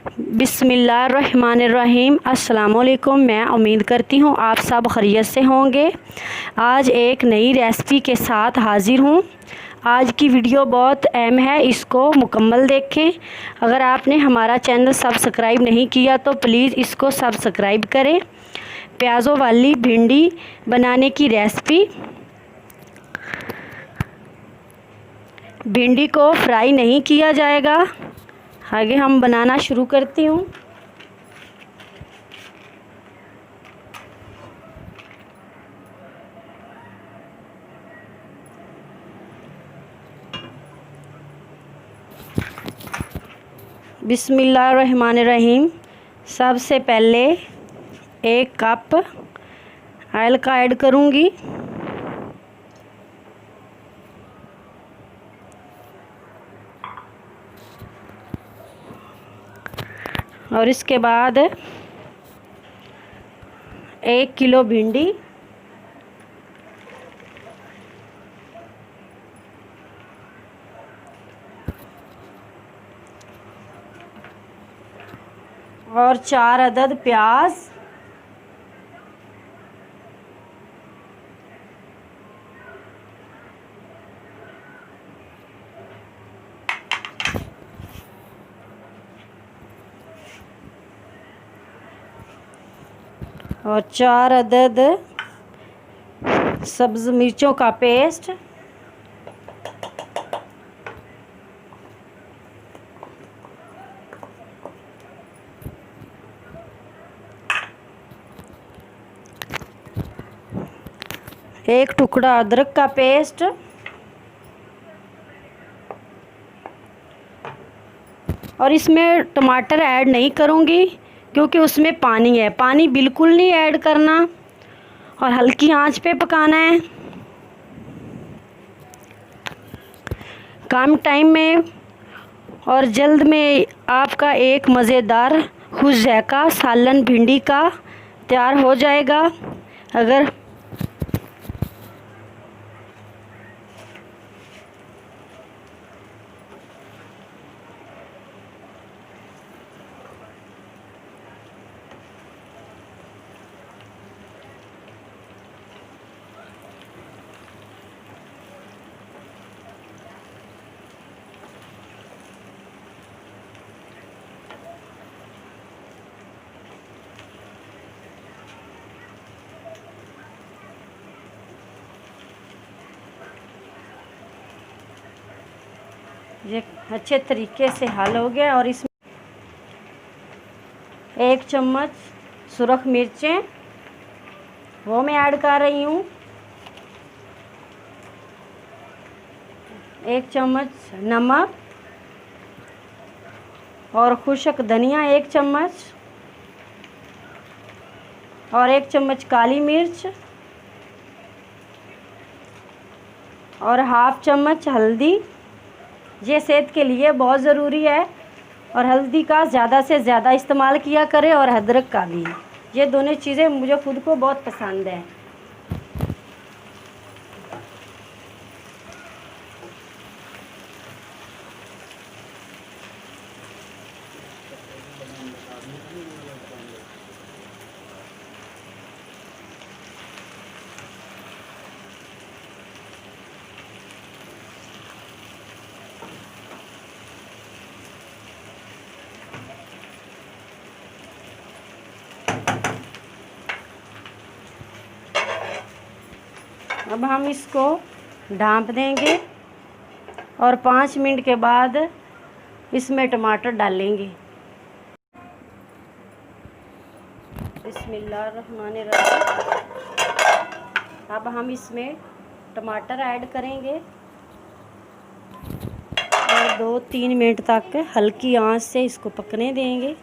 बिस्मिल्लाहिर्रहमानिर्रहीम। अस्सलामुअलैकुम। मैं उम्मीद करती हूँ आप सब खैरियत से होंगे। आज एक नई रेसिपी के साथ हाज़िर हूँ। आज की वीडियो बहुत अहम है, इसको मुकम्मल देखें। अगर आपने हमारा चैनल सब्सक्राइब नहीं किया तो प्लीज़ इसको सब्सक्राइब करें। प्याज़ों वाली भिंडी बनाने की रेसिपी। भिंडी को फ्राई नहीं किया जाएगा। आगे हम बनाना शुरू करती हूँ। बिस्मिल्लाहिर्रहमानिर्रहीम। सबसे पहले 1 कप ऑयल का ऐड करूँगी और इसके बाद 1 किलो भिंडी, और 4 अदद प्याज, और 4 अदद सब्ज़ मिर्चों का पेस्ट, एक टुकड़ा अदरक का पेस्ट, और इसमें टमाटर ऐड नहीं करूँगी क्योंकि उसमें पानी है। पानी बिल्कुल नहीं ऐड करना और हल्की आंच पे पकाना है। कम टाइम में और जल्द में आपका एक मज़ेदार खुश जायका सालन भिंडी का तैयार हो जाएगा। अगर ये अच्छे तरीके से हल हो गया। और इसमें 1 चम्मच सुरख मिर्चें वो मैं ऐड कर रही हूँ, 1 चम्मच नमक, और खुशक धनिया 1 चम्मच, और 1 चम्मच काली मिर्च, और हाफ चम्मच हल्दी। ये सेहत के लिए बहुत ज़रूरी है और हल्दी का ज़्यादा से ज़्यादा इस्तेमाल किया करें, और अदरक का भी। ये दोनों चीज़ें मुझे खुद को बहुत पसंद हैं। अब हम इसको ढाँप देंगे और 5 मिनट के बाद इसमें टमाटर डालेंगे। बिस्मिल्लाहिर्रहमानिर्रहीम। अब हम इसमें टमाटर ऐड करेंगे और 2-3 मिनट तक हल्की आंच से इसको पकने देंगे।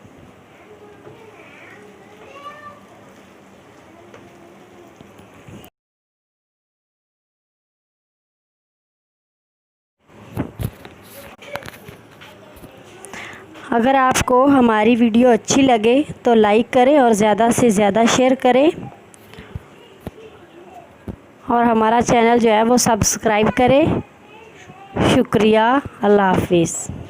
अगर आपको हमारी वीडियो अच्छी लगे तो लाइक करें और ज़्यादा से ज़्यादा शेयर करें, और हमारा चैनल जो है वो सब्सक्राइब करें। शुक्रिया। अल्लाह हाफिज़।